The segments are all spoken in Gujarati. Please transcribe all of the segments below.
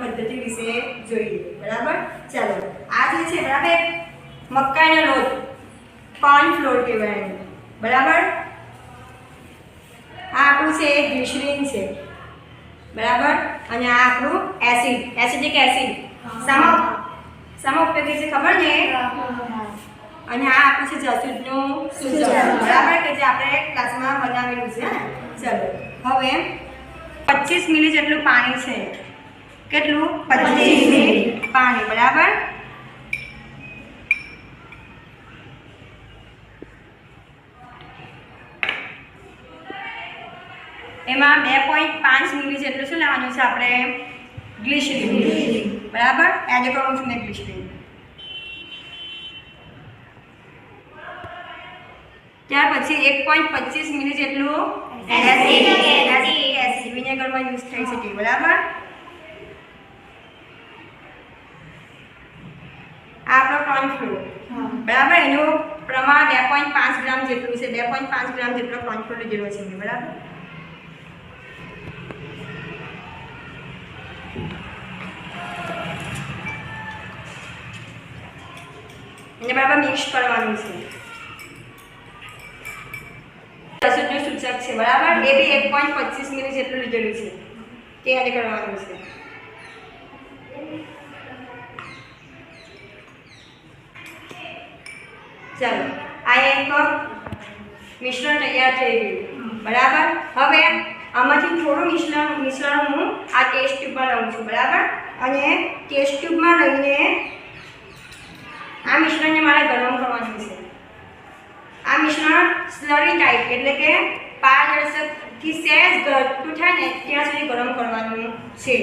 પદ્ધતિ વિશે જોઈએ. બરાબર, ચાલો આ જે છે બરાબર મકાઈનો લોટ કોર્નફ્લોર કહેવાય. બરાબર, આ આપણું છે ગ્લિસરીન છે. બરાબર, અને આ આપણું એસિડિક એસિડ સામા ઉપયોગી છે ખબર ને. અને આ આપણું છે જસૂદનું સૂચક. બરાબર, કે જે આપણે ક્લાસમાં બનાવેલું છે. ચલો હવે 25 મિલી જેટલું પાણી છે. કેટલું? 25 મિલી પાણી. બરાબર, એમાં 2.5 મિલી જેટલું શું લેવાનું છે આપણે? ગ્લિસરીન. બરાબર, એડ કરવાનું છે ને ગ્લિસરીન. ત્યાર પછી 1.25 મિલી જેટલું એસિડ વિનેગરમાં યુઝ થઈ શકે. બરાબર, આ આપણો કોર્નફ્લોર. બરાબર, એનું પ્રમાણ 2.5 ગ્રામ જેટલું છે. 2.5 ગ્રામ જેટલો કોર્નફ્લોર લીધેલો છે. બરાબર, એને બરાબર મિક્સ કરવાનું છે. જસૂદનું સૂચક છે. બરાબર, એ બી 1.25 મિલી જેટલું લીધેલું છે. તે એડ કરવાનું છે. ચાલો આ એક મિશ્રણ તૈયાર થઈ ગયું. બરાબર, હવે આમાંથી થોડું મિશ્રણ હું આ ટેસ્ટ ટ્યુબમાં લઉં છું. બરાબર, અને ટેસ્ટ ટ્યુબમાં લઈને આ મિશ્રણને મારે ગરમ કરવાનું છે. આ મિશ્રણ સ્લરી ટાઈપ એટલે કે પારદર્શકથી સહેજ ઘટતું થાય ને ત્યાં સુધી ગરમ કરવાનું છે.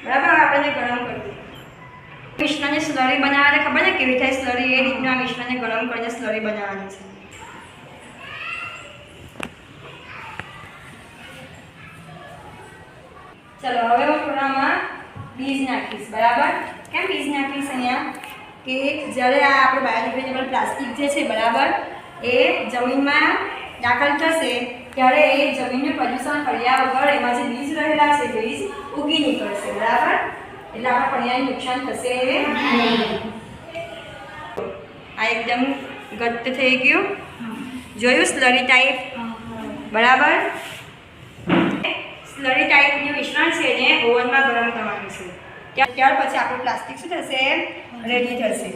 બરાબર, આપણે ગરમ કરવું. મિશ્રણને સ્લરી બનાવવાને ખબર ને કેવી થાય સ્લરી, એ રીતના આ મિશ્રણને ગરમ કરીને સ્લરી બનાવવાની છે. ચલો હવે હું થોડામાં બીજ નાખીશ. બરાબર, કેમ બીજ નાખીશ? અહીંયા કે જ્યારે આ આપણું બાયોડિગ્રેડેબલ પ્લાસ્ટિક જે છે બરાબર એ જમીનમાં દાખલ થશે ત્યારે એ જમીનનું પ્રદૂષણ કર્યા વગર એમાં જે બીજ રહેલા છે બીજ ઉગી નીકળશે. બરાબર, એટલે આપણા પર્યાવરણને નુકસાન થશે નહીં. આ એકદમ ઘટ્ટ થઈ ગયું. જોયું સ્લરી ટાઈપ. બરાબર, સ્લરી ટાઈપનું મિશ્રણ છે ને ઓવનમાં ગરમ કરવાનું છે. ત્યાર પછી આપણું પ્લાસ્ટિક શું થશે? રેડી થશે.